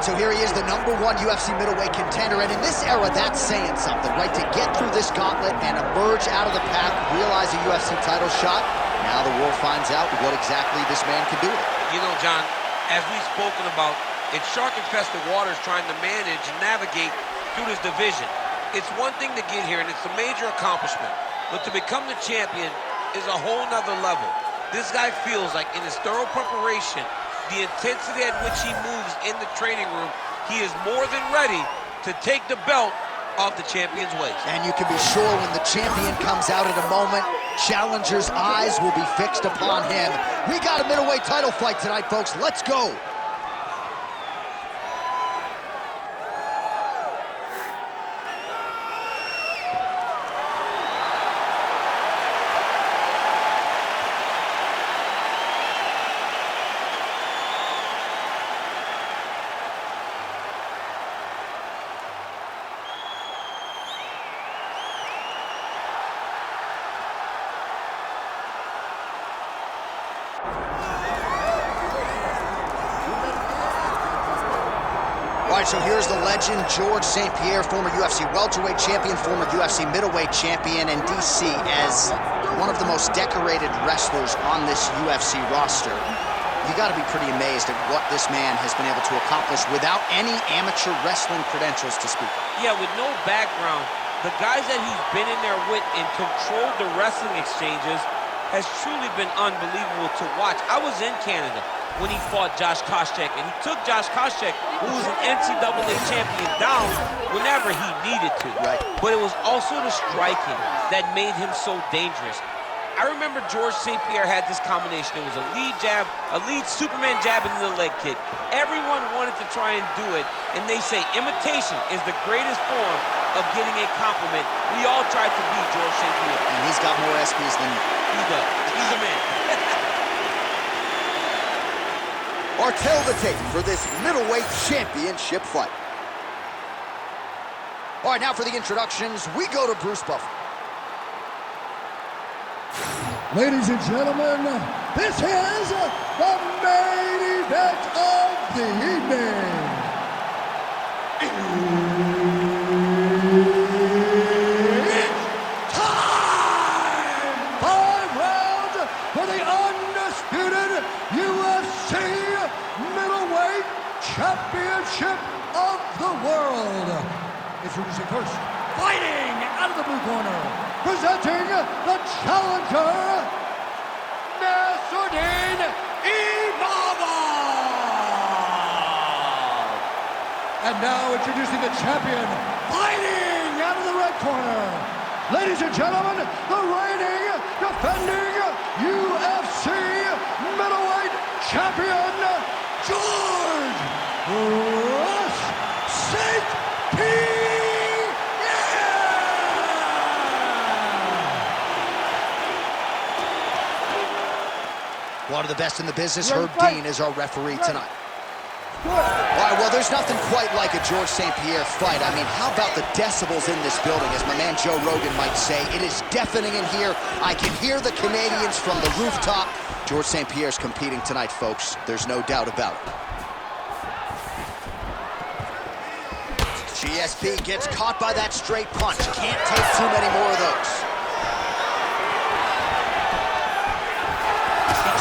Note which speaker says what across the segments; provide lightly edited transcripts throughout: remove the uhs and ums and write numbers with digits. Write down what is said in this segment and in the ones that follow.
Speaker 1: right, so here he is, the #1 UFC middleweight contender, and in this era, that's saying something, right? To get through this gauntlet and emerge out of the pack, realize a UFC title shot, now the world finds out what exactly this man can do.
Speaker 2: You know, John, as we've spoken about, it's shark-infested waters trying to manage and navigate through this division. It's one thing to get here, and it's a major accomplishment, but to become the champion is a whole nother level. This guy feels like in his thorough preparation, the intensity at which he moves in the training room, he is more than ready to take the belt off the champion's waist.
Speaker 1: And you can be sure when the champion comes out at a moment, challengers' eyes will be fixed upon him. We got a middleweight title fight tonight, folks. Let's go. All right, so here's the legend, George St. Pierre, former UFC welterweight champion, former UFC middleweight champion, and DC as one of the most decorated wrestlers on this UFC roster. You got to be pretty amazed at what this man has been able to accomplish without any amateur wrestling credentials to speak of.
Speaker 2: Yeah, with no background, the guys that he's been in there with and controlled the wrestling exchanges has truly been unbelievable to watch. I was in Canada when he fought Josh Koscheck, and he took Josh Koscheck, who was an NCAA champion, down whenever he needed to.
Speaker 1: Right.
Speaker 2: But it was also the striking that made him so dangerous. I remember George St. Pierre had this combination. It was a lead jab, a lead Superman jab, and then a leg kick. Everyone wanted to try and do it, and they say imitation is the greatest form of getting a compliment. We all tried to be George St. Pierre.
Speaker 1: And he's got more SPs than you.
Speaker 2: He does. He's a man.
Speaker 1: Or tell the tape for this middleweight championship fight. All right, now for the introductions, we go to Bruce Buffer.
Speaker 3: Ladies and gentlemen, this is the main event of the evening. It's time! 5 rounds for the undisputed UFC middleweight championship of the world. Introducing first, fighting out of the blue corner, presenting the challenger, Nassourdine Imavov. And now introducing the champion, fighting out of the red corner. Ladies and gentlemen, the reigning, defending UFC middleweight champion, George St. Pierre.
Speaker 1: One of the best in the business, Herb Dean, is our referee tonight. All right, well, there's nothing quite like a George St. Pierre fight. I mean, how about the decibels in this building? As my man Joe Rogan might say, it is deafening in here. I can hear the Canadians from the rooftop. George St. Pierre's competing tonight, folks. There's no doubt about it. GSP gets caught by that straight punch. Can't take too many more of those.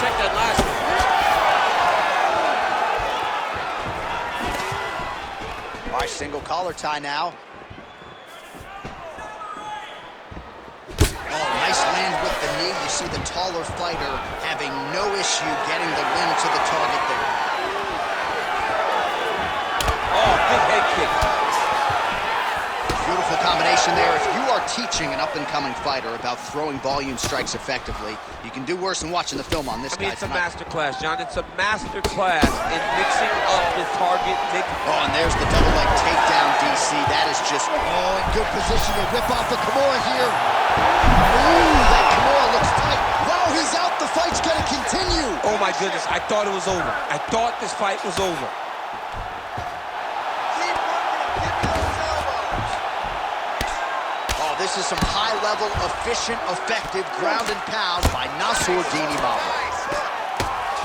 Speaker 2: Check that last one.
Speaker 1: All right, single collar tie now. Oh, nice land with the knee. You see the taller fighter having no issue getting the win to the target there.
Speaker 2: Oh, big head kick.
Speaker 1: Beautiful combination there. If you are teaching an up-and-coming fighter about throwing volume strikes effectively, you can do worse than watching the film on this guy
Speaker 2: It's a
Speaker 1: tonight.
Speaker 2: master class, John. It's a master class in mixing up the target.
Speaker 1: Oh, and there's the double leg takedown, DC. That is just, oh, in good position to rip off the Kimura here. Ooh, that Kimura looks tight. Wow, he's out. The fight's gonna continue.
Speaker 2: Oh my goodness, I thought it was over. I thought this fight was over.
Speaker 1: This is some high-level, efficient, effective ground and pound by Nassourdine Imavov.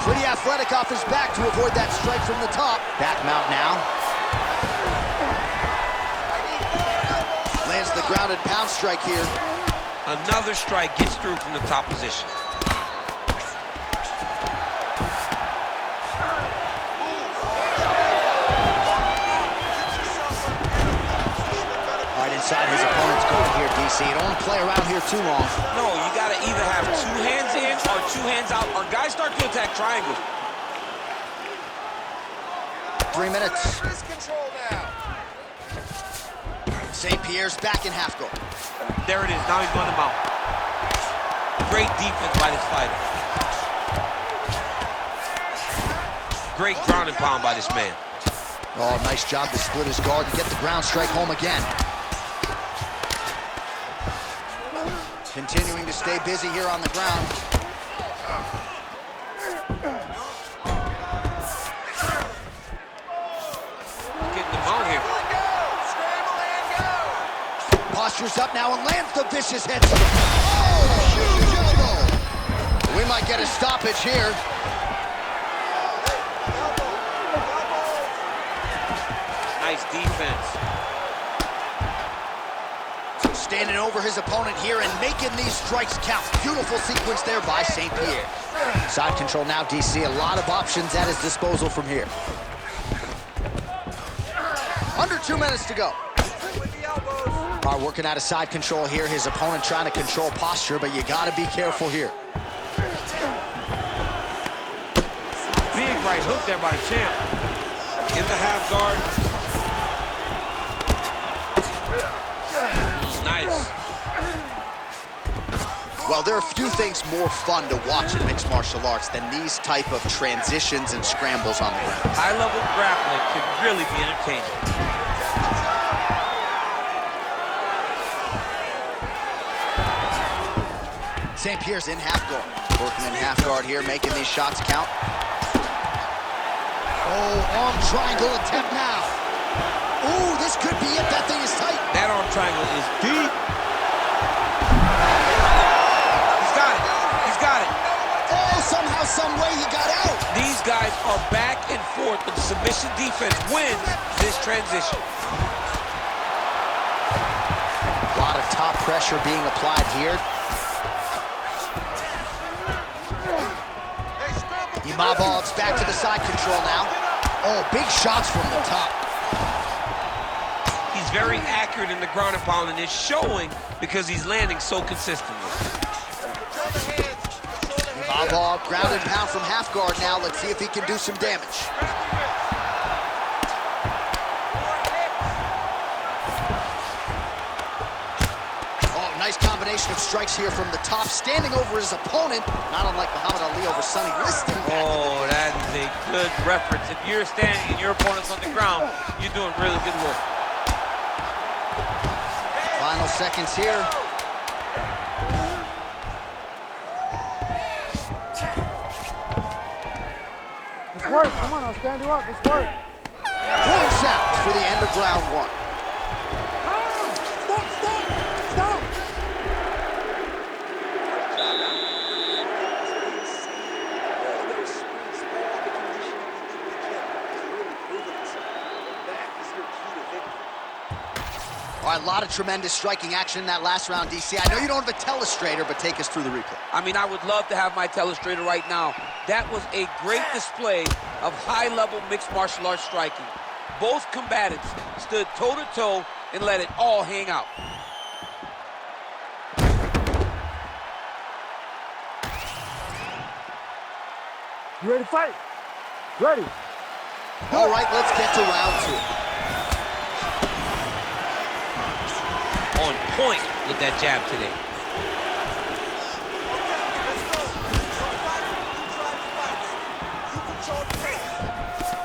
Speaker 1: Pretty athletic off his back to avoid that strike from the top. Back mount now. ground and pound strike here.
Speaker 2: Another strike gets through from the top position.
Speaker 1: Right inside his opponent's going here, DC. You don't want to play around here too long.
Speaker 2: No, you got to either have 2 hands in or 2 hands out, or guys start to attack triangles.
Speaker 1: 3 minutes. St. Pierre's back in half guard.
Speaker 2: There it is. Now he's going to mount. Great defense by this fighter. Great ground and pound by this man.
Speaker 1: Oh, nice job to split his guard and get the ground strike home again. Continuing to stay busy here on the ground.
Speaker 2: Getting the mount here.
Speaker 1: Postures up now and lands the vicious head to the... Oh, huge elbow! We might get a stoppage here.
Speaker 2: Nice defense.
Speaker 1: Standing over his opponent here and making these strikes count. Beautiful sequence there by St. Pierre. Side control now, DC. A lot of options at his disposal from here. Under 2 minutes to go. All right, working out of side control here. His opponent trying to control posture, but you got to be careful here.
Speaker 2: Big right hook there by the champ. In the half guard. Nice.
Speaker 1: Well, there are few things more fun to watch in mixed martial arts than these type of transitions and scrambles on the ground.
Speaker 2: High-level grappling can really be entertaining.
Speaker 1: St. Pierre's in half guard. Working in half guard here, making these shots count. Oh, arm triangle attempt now. Ooh, this could be it. That thing is tight.
Speaker 2: That arm triangle is deep. He's got it. He's got it.
Speaker 1: Oh, somehow, some way he got out.
Speaker 2: These guys are back and forth, but the submission defense wins this transition.
Speaker 1: A lot of top pressure being applied here. Imavov's back to the side control now. Oh, big shots from the top.
Speaker 2: He's very accurate in the ground and pound, and it's showing because he's landing so consistently.
Speaker 1: Imavov, ground and pound from half guard now. Let's see if he can do some damage. Oh, nice combination of strikes here from the top, standing over his opponent, not unlike Muhammad Ali over Sonny Liston.
Speaker 2: Oh, that is a good reference. If you're standing and your opponent's on the ground, you're doing really good work.
Speaker 1: Final seconds here.
Speaker 4: Let's work. Come on, I'll stand you up. Let's work.
Speaker 1: Points out for the end of round 1.
Speaker 4: Stop, stop, stop.
Speaker 1: All right, a lot of tremendous striking action in that last round, DC. I know you don't have a telestrator, but take us through the replay.
Speaker 2: I mean, I would love to have my telestrator right now. That was a great display of high-level mixed martial arts striking. Both combatants stood toe-to-toe and let it all hang out.
Speaker 4: You ready to fight? Ready.
Speaker 1: All right, let's get to round 2.
Speaker 2: On point with that jab today.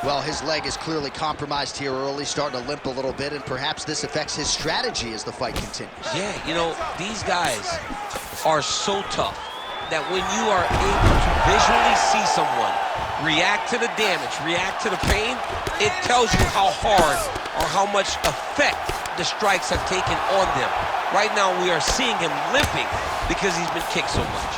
Speaker 1: Well, his leg is clearly compromised here early, starting to limp a little bit, and perhaps this affects his strategy as the fight continues.
Speaker 2: Yeah, you know, these guys are so tough that when you are able to visually see someone react to the damage, react to the pain, it tells you how hard or how much effect the strikes have taken on them. Right now, we are seeing him limping because he's been kicked so much.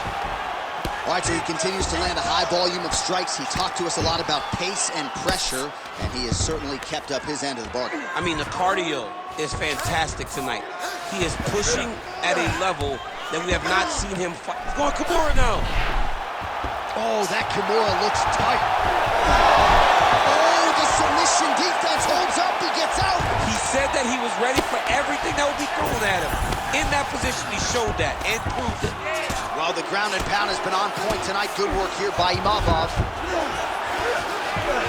Speaker 1: All right, so he continues to land a high volume of strikes. He talked to us a lot about pace and pressure, and he has certainly kept up his end of the bargain.
Speaker 2: I mean, the cardio is fantastic tonight. He is pushing at a level that we have not seen him fight. He's going Kimura now.
Speaker 1: Oh, that Kimura looks tight. Oh, the submission defense holds up. He gets out.
Speaker 2: He said that he was ready for everything that would be thrown at him. In that position, he showed that and proved it.
Speaker 1: Well, the ground and pound has been on point tonight. Good work here by Imavov.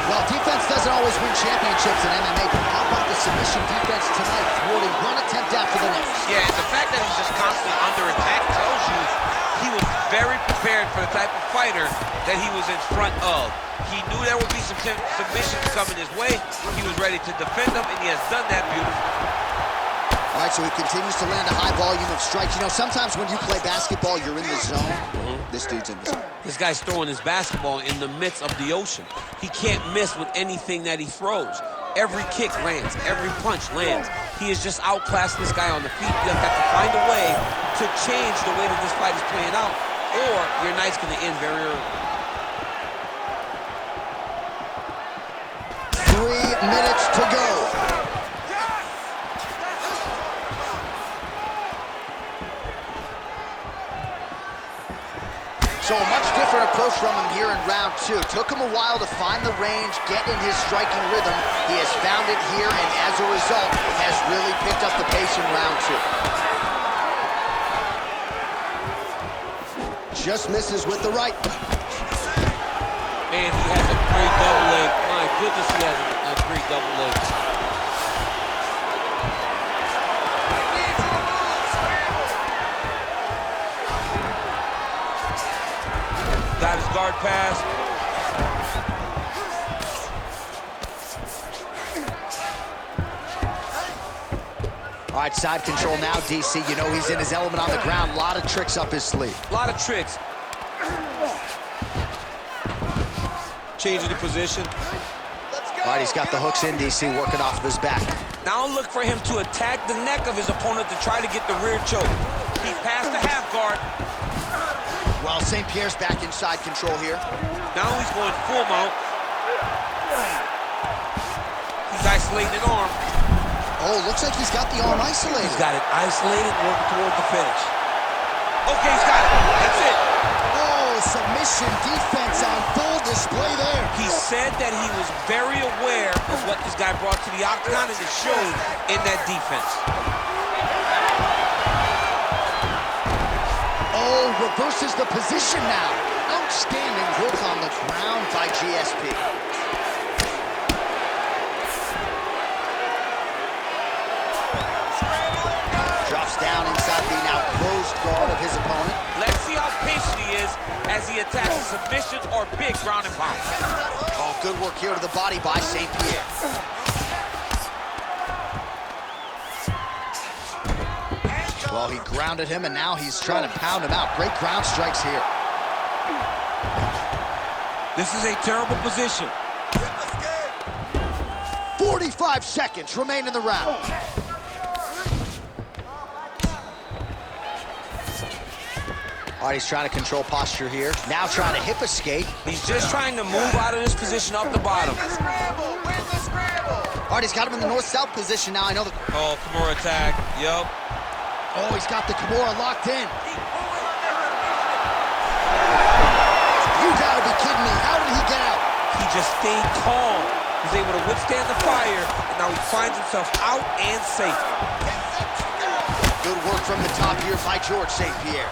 Speaker 1: Well, defense doesn't always win championships in MMA, but how about the submission defense tonight, thwarting one attempt after the next?
Speaker 2: Yeah, and the fact that he's just constantly under attack tells you he was very prepared for the type of fighter that he was in front of. He knew there would be some submissions coming his way. He was ready to defend them, and he has done that beautifully.
Speaker 1: All right, so he continues to land a high volume of strikes. You know, sometimes when you play basketball, you're in the zone. This dude's in the zone.
Speaker 2: This guy's throwing his basketball in the midst of the ocean. He can't miss with anything that he throws. Every kick lands, every punch lands. He has just outclassed this guy on the feet. You have got to find a way to change the way that this fight is playing out, or your night's going to end very early.
Speaker 1: 3 minutes to go. So a much different approach from him here in round 2. Took him a while to find the range, get in his striking rhythm. He has found it here, and as a result, has really picked up the pace in round 2. Just misses with the right.
Speaker 2: Man, he has a great double leg. My goodness, he has a great double leg. Got his guard pass.
Speaker 1: All right, side control now, DC. You know he's in his element on the ground. A lot of tricks up his sleeve.
Speaker 2: A lot of tricks. Changing the position.
Speaker 1: All right, he's got the hooks in, DC, working off of his back.
Speaker 2: Now look for him to attack the neck of his opponent to try to get the rear choke. He passed the half guard.
Speaker 1: Well, St. Pierre's back inside control here.
Speaker 2: Now he's going full mount. He's isolating an arm.
Speaker 1: Oh, looks like he's got the arm isolated.
Speaker 2: He's got it isolated, working toward the finish. Okay, he's got it. That's it.
Speaker 1: Oh, submission defense on full display there.
Speaker 2: He said that he was very aware of what this guy brought to the octagon, and it showed in that defense.
Speaker 1: Oh, reverses the position now. Outstanding work on the ground by GSP. Drops down inside the now closed guard of his opponent.
Speaker 2: Let's see how patient he is as he attacks a submission or big ground and pound.
Speaker 1: Oh, good work here to the body by St. Pierre. Well, he grounded him, and now he's trying to pound him out. Great ground strikes here.
Speaker 2: This is a terrible position.
Speaker 1: 45 seconds remain in the round. All right, he's trying to control posture here. Now trying to hip escape.
Speaker 2: He's just trying to move out of this position up the bottom.
Speaker 1: All right, he's got him in the north-south position now. I know the...
Speaker 2: Oh, Kimura attack. Yup.
Speaker 1: Oh, he's got the Kimura locked in. You gotta be kidding me. How did he get out?
Speaker 2: He just stayed calm. He's able to withstand the fire, and now he finds himself out and safe.
Speaker 1: Good work from the top here by George St. Pierre.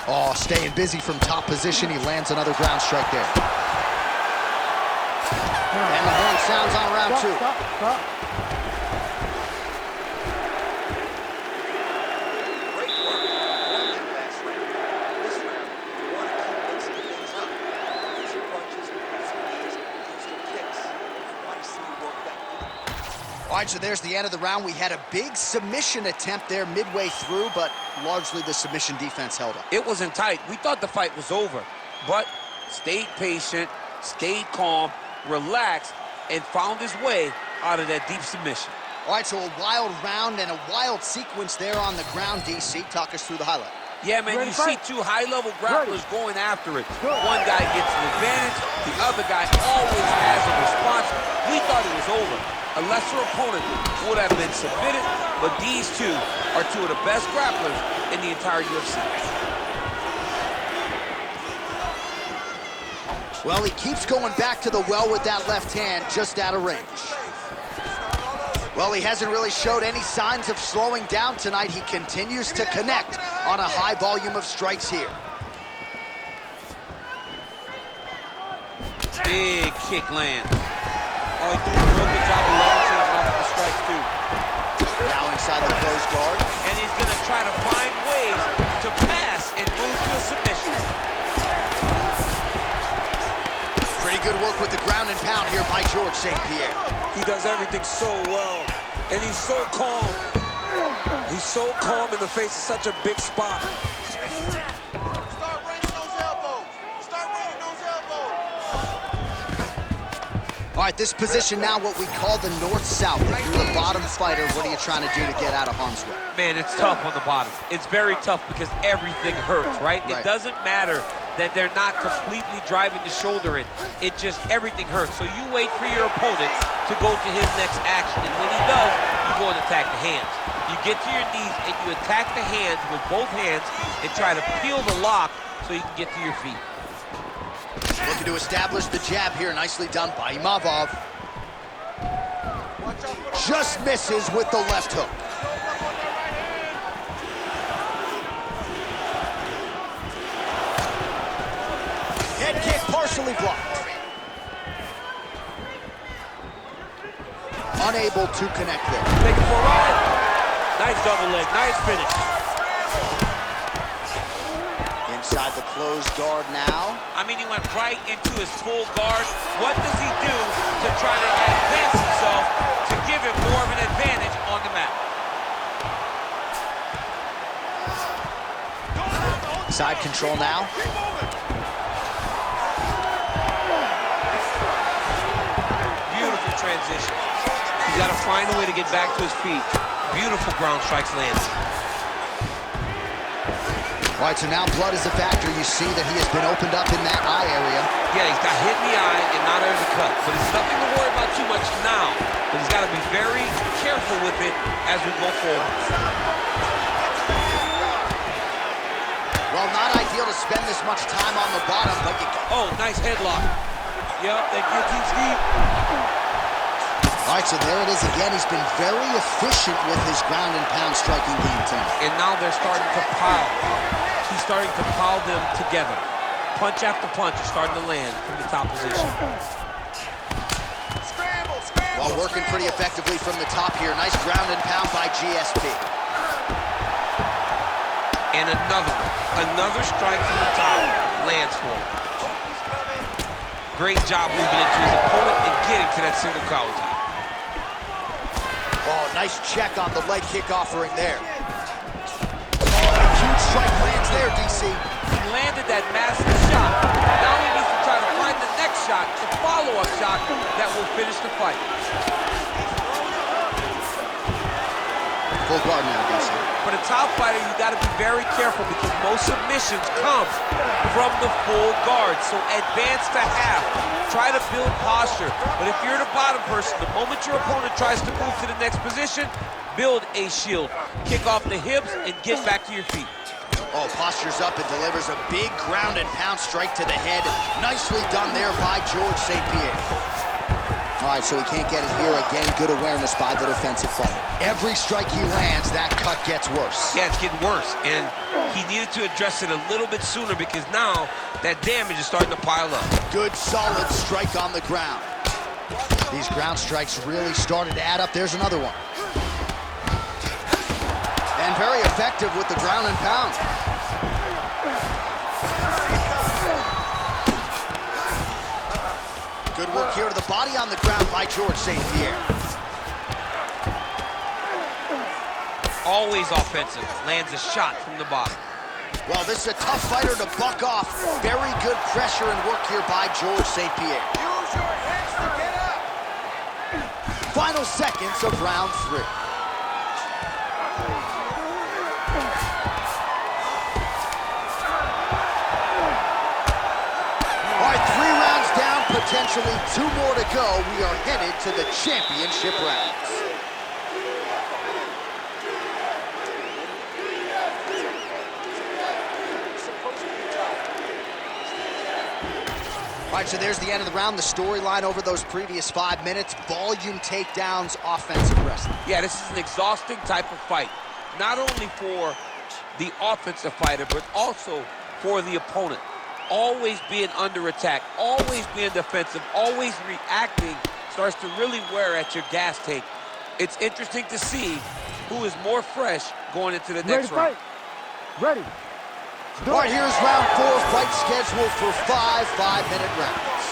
Speaker 1: Oh, staying busy from top position. He lands another ground strike there. And the horn sounds on round 2.
Speaker 4: Stop.
Speaker 1: All right, so there's the end of the round. We had a big submission attempt there midway through, but largely the submission defense held up.
Speaker 2: It wasn't tight. We thought the fight was over, but stayed patient, stayed calm, relaxed, and found his way out of that deep submission.
Speaker 1: All right, so a wild round and a wild sequence there on the ground, DC. Talk us through the highlight.
Speaker 2: Yeah, man, you see two high-level grapplers going after it. One guy gets an advantage, the other guy always has a response. We thought it was over, A lesser opponent would have been submitted, but these two are two of the best grapplers in the entire UFC.
Speaker 1: Well, he keeps going back to the well with that left hand, just out of range. Well, he hasn't really showed any signs of slowing down tonight. He continues to connect on a high volume of strikes here.
Speaker 2: Big kick lands. Oh, he did a real good job of leveraging off of the strikes, too.
Speaker 1: Now inside the closed guard.
Speaker 2: And he's going to try to find ways to pass and move to a submission.
Speaker 1: Pretty good work with the ground and pound here by George St. Pierre.
Speaker 5: He does everything so well, and he's so calm. He's so calm in the face of such a big spot.
Speaker 6: Start raining those elbows. Start raining those elbows.
Speaker 1: All right, this position now what we call the north-south. If you're a bottom fighter, what are you trying to do to get out of harm's way?
Speaker 2: Man, it's tough on the bottom. It's very tough because everything hurts, right? It doesn't matter that they're not completely driving the shoulder in. It just, everything hurts. So you wait for your opponent to go to his next action. And when he does, you go and attack the hands. You get to your knees and you attack the hands with both hands and try to peel the lock so you can get to your feet.
Speaker 1: Looking to establish the jab here. Nicely done by Imavov. Just misses with the left hook. Head kick partially blocked. Unable to connect there.
Speaker 2: Take it for a ride. Nice double leg, nice finish.
Speaker 1: Inside the closed guard now.
Speaker 2: I mean, he went right into his full guard. What does he do to try to advance himself to give him more of an advantage on the mat?
Speaker 1: Side control now.
Speaker 2: Beautiful transition. He's got to find a way to get back to his feet. Beautiful ground strikes landed.
Speaker 1: All right, so now blood is a factor. You see that he has been opened up in that eye area.
Speaker 2: Yeah, he's got hit in the eye, and now there's a cut. But it's nothing to worry about too much now. But he's got to be very careful with it as we go forward.
Speaker 1: Well, not ideal to spend this much time on the bottom, but you...
Speaker 2: Oh, nice headlock. Yep, that guillotine sweep.
Speaker 1: All right, so there it is again. He's been very efficient with his ground and pound striking game tonight.
Speaker 2: And now they're starting to pile. He's starting to pile them together. Punch after punch is starting to land from the top position.
Speaker 1: Well, working pretty effectively from the top here. Nice ground and pound by GSP.
Speaker 2: And another strike from the top lands for him. Great job moving into his opponent and getting to that single collar top.
Speaker 1: Oh, nice check on the leg kick offering there. Huge strike lands there, DC.
Speaker 2: He landed that massive shot. Now he needs to try to find the next shot, the follow-up shot that will finish the fight.
Speaker 1: Full guard now, DC.
Speaker 2: For the top fighter, you got to be very careful because most submissions come from the full guard. So advance to half. Try to build posture. But if you're the bottom person, the moment your opponent tries to move to the next position, build a shield. Kick off the hips and get back to your feet.
Speaker 1: Oh, postures up and delivers a big ground and pound strike to the head. Nicely done there by George St. Pierre. All right, so he can't get it here again. Good awareness by the defensive fighter. Every strike he lands, that cut gets worse.
Speaker 2: Yeah, it's getting worse. And he needed to address it a little bit sooner because now that damage is starting to pile up.
Speaker 1: Good, solid strike on the ground. These ground strikes really started to add up. There's another one. And very effective with the ground and pound. Good work here to the body on the ground by George St. Pierre.
Speaker 2: Always offensive. Lands a shot from the bottom.
Speaker 1: Well, this is a tough fighter to buck off. Very good pressure and work here by George St. Pierre.
Speaker 6: Use your hands to get up.
Speaker 1: Final seconds of round 3. All right, 3 rounds down. potentially 2 more to go. We are headed to the championship rounds. All right, so there's the end of the round. The storyline over those previous 5 minutes, volume takedowns, offensive wrestling.
Speaker 2: Yeah, this is an exhausting type of fight. Not only for the offensive fighter, but also for the opponent. Always being under attack, always being defensive, always reacting starts to really wear at your gas tank. It's interesting to see who is more fresh going into the next round.
Speaker 4: Ready.
Speaker 1: All right, here's round 4, fight scheduled for 5 5-minute rounds.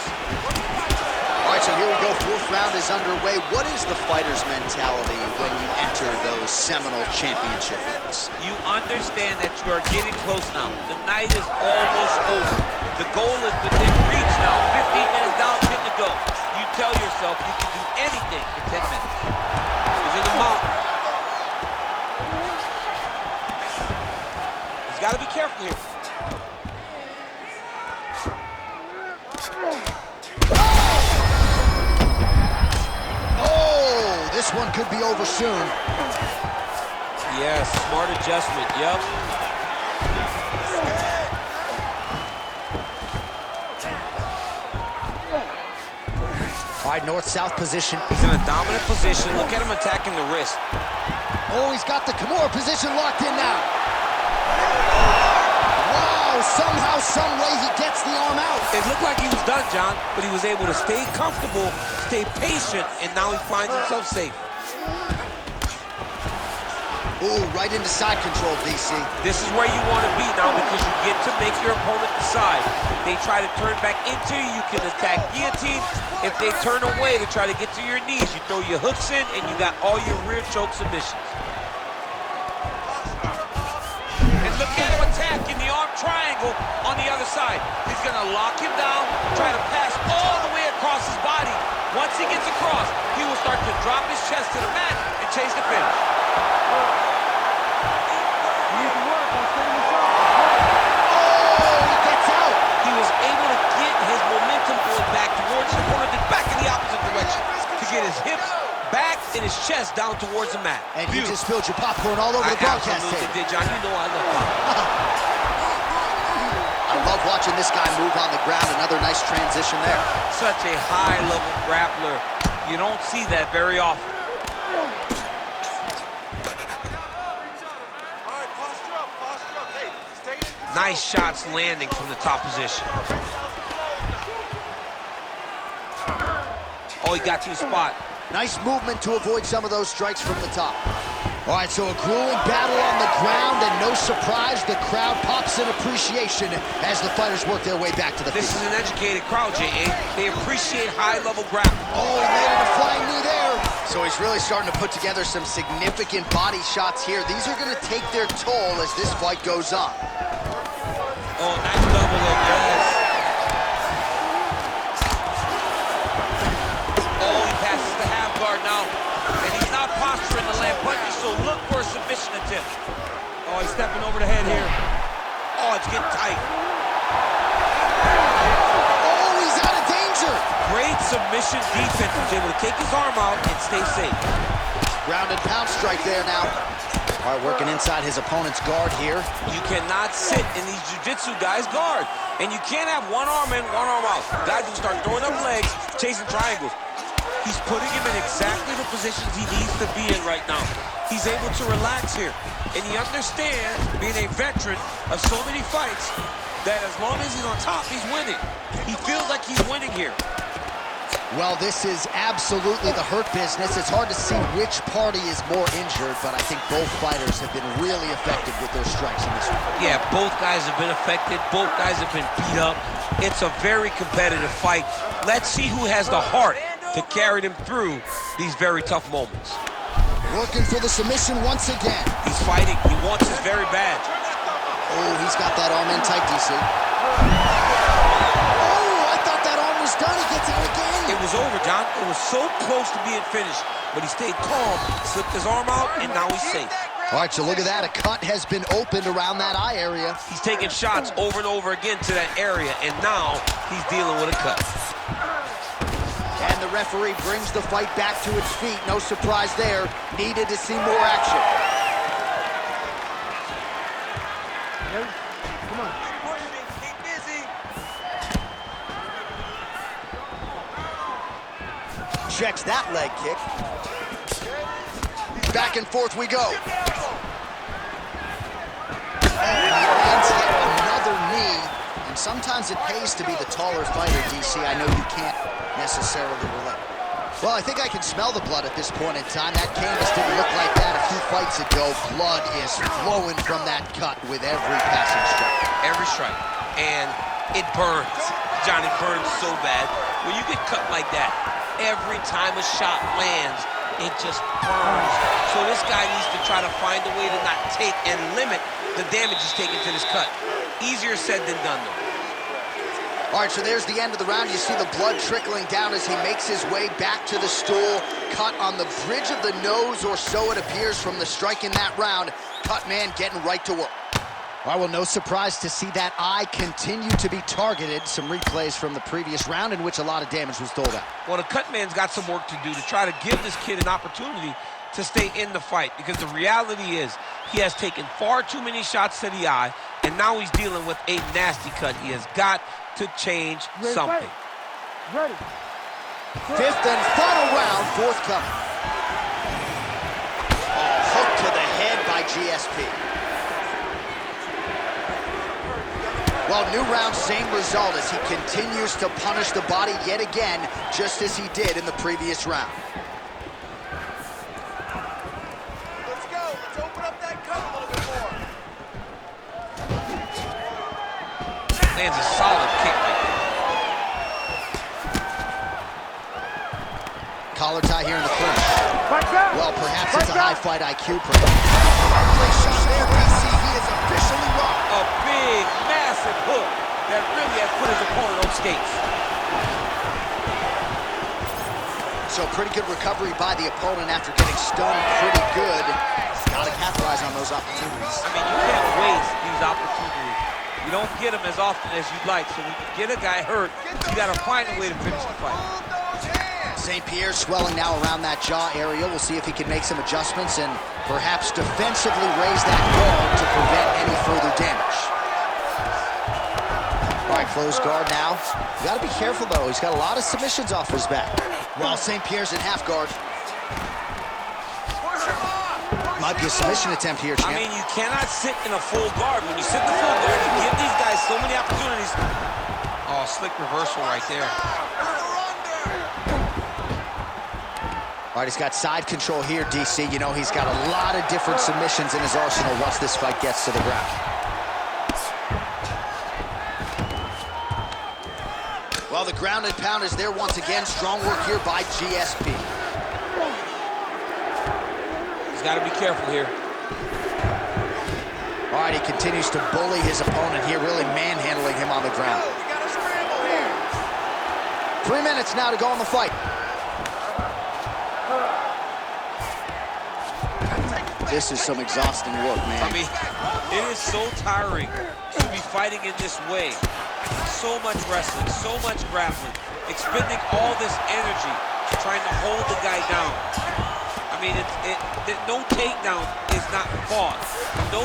Speaker 1: All right, so here we go, 4th round is underway. What is the fighter's mentality when you enter those seminal championship fights?
Speaker 2: You understand that you are getting close now. The night is almost over. The goal is within reach now. 15 minutes down, 10 to go. You tell yourself you can do anything in 10 minutes. He's in the mountain. He's got to be careful here.
Speaker 1: Oh, this one could be over soon.
Speaker 2: Yes, smart adjustment, yep.
Speaker 1: All right, north-south position.
Speaker 2: He's in a dominant position. Look at him attacking the wrist.
Speaker 1: Oh, he's got the Kimura position locked in now. Wow, somehow, some way he gets the arm out.
Speaker 2: It looked like he was done, John, but he was able to stay comfortable, stay patient, and now he finds himself safe.
Speaker 1: Ooh, right into side control, DC.
Speaker 2: This is where you want to be now because you get to make your opponent decide. They try to turn back into you, you can attack guillotine. If they turn away to try to get to your knees, you throw your hooks in and you got all your rear choke submissions. And look at him attack in the arm triangle on the other side. He's going to lock him down, try to pass all the way across his body. Once he gets across, he will start to drop his chest to the mat and chase the finish. He was able to get his momentum going back towards his opponent and back in the opposite direction to get his hips back and his chest down towards the mat.
Speaker 1: And you just spilled your popcorn all over the broadcast tape.
Speaker 2: Did, John. You know I love popcorn.
Speaker 1: I love watching this guy move on the ground. Another nice transition there.
Speaker 2: Such a high-level grappler. You don't see that very often. Nice shots landing from the top position. Oh, he got to his spot.
Speaker 1: Nice movement to avoid some of those strikes from the top. All right, so a grueling battle on the ground, and no surprise, the crowd pops in appreciation as the fighters work their way back to the feet.
Speaker 2: This is an educated crowd, J.A. They appreciate high-level grappling.
Speaker 1: Oh, he landed a flying knee there. So he's really starting to put together some significant body shots here. These are going to take their toll as this fight goes on.
Speaker 2: Oh, nice double leg, yes. Oh, he passes the half guard now. And he's not posturing to land punches, so look for a submission attempt. Oh, he's stepping over the head here. Oh, it's getting tight.
Speaker 1: Oh, he's out of danger.
Speaker 2: Great submission defense. He's able to take his arm out and stay safe.
Speaker 1: Ground and pound strike there now. All right, working inside his opponent's guard here.
Speaker 2: You cannot sit in these jiu-jitsu guys' guard. And you can't have one arm in, one arm out. Guys will start throwing up legs, chasing triangles. He's putting him in exactly the positions he needs to be in right now. He's able to relax here. And he understands, being a veteran of so many fights, that as long as he's on top, he's winning. He feels like he's winning here.
Speaker 1: Well, this is absolutely the hurt business. It's hard to see which party is more injured, but I think both fighters have been really effective with their strikes in this one.
Speaker 2: Yeah, both guys have been affected. Both guys have been beat up. It's a very competitive fight. Let's see who has the heart to carry them through these very tough moments.
Speaker 1: Working for the submission once again.
Speaker 2: He's fighting. He wants this very bad.
Speaker 1: Oh, he's got that arm in tight, DC. Done. He gets out again.
Speaker 2: It was over, John. It was so close to being finished, but he stayed calm, slipped his arm out, and now he's safe.
Speaker 1: All right, so look at that. A cut has been opened around that eye area.
Speaker 2: He's taking shots over and over again to that area, and now he's dealing with a cut.
Speaker 1: And the referee brings the fight back to its feet. No surprise there. Needed to see more action.
Speaker 4: Ready? Come on.
Speaker 5: Keep busy.
Speaker 1: Checks that leg kick. Back and forth we go. And he lands yet another knee. And sometimes it pays to be the taller fighter, DC. I know you can't necessarily relate. Well, I think I can smell the blood at this point in time. That canvas didn't look like that a few fights ago. Blood is flowing from that cut with every passing strike.
Speaker 2: Every strike. And it burns. Johnny, burns so bad. When you get cut like that, every time a shot lands, it just burns. So this guy needs to try to find a way to not take and limit the damage he's taken to this cut. Easier said than done, though.
Speaker 1: All right, so there's the end of the round. You see the blood trickling down as he makes his way back to the stool. Cut on the bridge of the nose, or so it appears from the strike in that round. Cut man getting right to work. All right, well, no surprise to see that eye continue to be targeted. Some replays from the previous round in which a lot of damage was doled out.
Speaker 2: Well, the cut man's got some work to do to try to give this kid an opportunity to stay in the fight, because the reality is he has taken far too many shots to the eye, and now he's dealing with a nasty cut. He has got to change something.
Speaker 4: Ready.
Speaker 1: Fifth and final round, forthcoming. Oh, hook to the head by GSP. Well, new round, same result as he continues to punish the body yet again, just as he did in the previous round.
Speaker 6: Let's go. Let's open up that cut a little bit more.
Speaker 2: Lands a solid kick right there.
Speaker 1: Collar tie here in the clinch.
Speaker 4: Back down.
Speaker 1: Well, perhaps
Speaker 4: Back
Speaker 1: it's a
Speaker 4: down.
Speaker 1: high fight IQ problem. Play shot there, DC. He is officially rocked.
Speaker 2: A big, massive hook that really has put his opponent on skates.
Speaker 1: So pretty good recovery by the opponent after getting stunned pretty good. Got to capitalize on those opportunities.
Speaker 2: I mean, you can't waste these opportunities. You don't get them as often as you'd like. So when you get a guy hurt, you got to find a way to finish the fight.
Speaker 1: St. Pierre swelling now around that jaw area. We'll see if he can make some adjustments and perhaps defensively raise that guard to prevent any further damage. All right, closed guard now. You got to be careful, though. He's got a lot of submissions off his back. While St. Pierre's in half guard. Might be a submission attempt here, champ.
Speaker 5: I mean, you cannot sit in a full guard. When you sit in the full guard, you give these guys so many opportunities.
Speaker 2: Oh, slick reversal right there.
Speaker 1: All right, he's got side control here, DC. You know, he's got a lot of different submissions in his arsenal once this fight gets to the ground. Well, the ground and pound is there once again. Strong work here by GSP.
Speaker 2: He's got to be careful here.
Speaker 1: All right, he continues to bully his opponent here, really manhandling him on the ground.
Speaker 6: We got a scramble here.
Speaker 1: 3 minutes now to go in the fight. This is some exhausting work, man.
Speaker 5: I mean, it is so tiring to be fighting in this way. So much wrestling, so much grappling, expending all this energy trying to hold the guy down. I mean, no takedown is not fought. No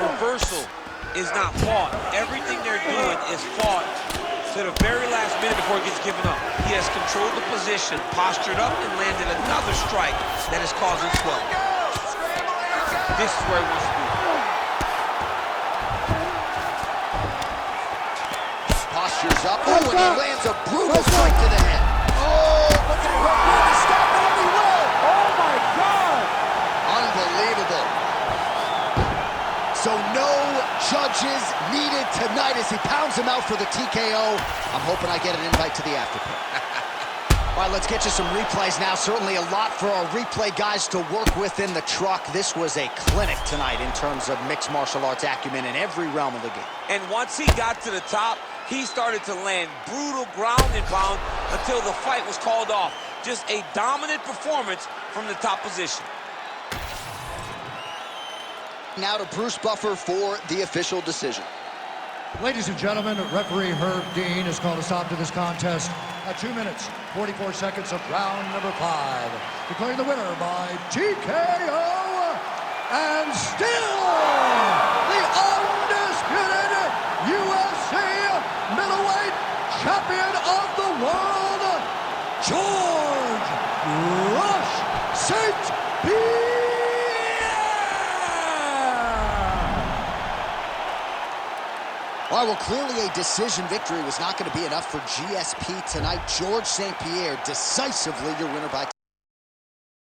Speaker 5: reversal is not fought. Everything they're doing is fought to the very last minute before it gets given up. He has controlled the position, postured up, and landed another strike that is causing swelling. This is where he wants to be.
Speaker 1: Postures up. Oh, and he lands a brutal strike to the head. Oh, look at him. To stop it, and he will.
Speaker 4: Oh, my God.
Speaker 1: Unbelievable. So no judges needed tonight as he pounds him out for the TKO. I'm hoping I get an invite to the afterpay. All right, let's get you some replays now. Certainly a lot for our replay guys to work with in the truck. This was a clinic tonight in terms of mixed martial arts acumen in every realm of the game.
Speaker 5: And once he got to the top, he started to land brutal ground and pound until the fight was called off. Just a dominant performance from the top position.
Speaker 1: Now to Bruce Buffer for the official decision.
Speaker 3: Ladies and gentlemen, referee Herb Dean has called a stop to this contest at 2 minutes, 44 seconds of round number 5. Declaring the winner by TKO, and still the undisputed UFC middleweight champion of the world, George Rush St. Pierre!
Speaker 1: All right, well, clearly a decision victory was not going to be enough for GSP tonight. George St. Pierre, decisively your winner by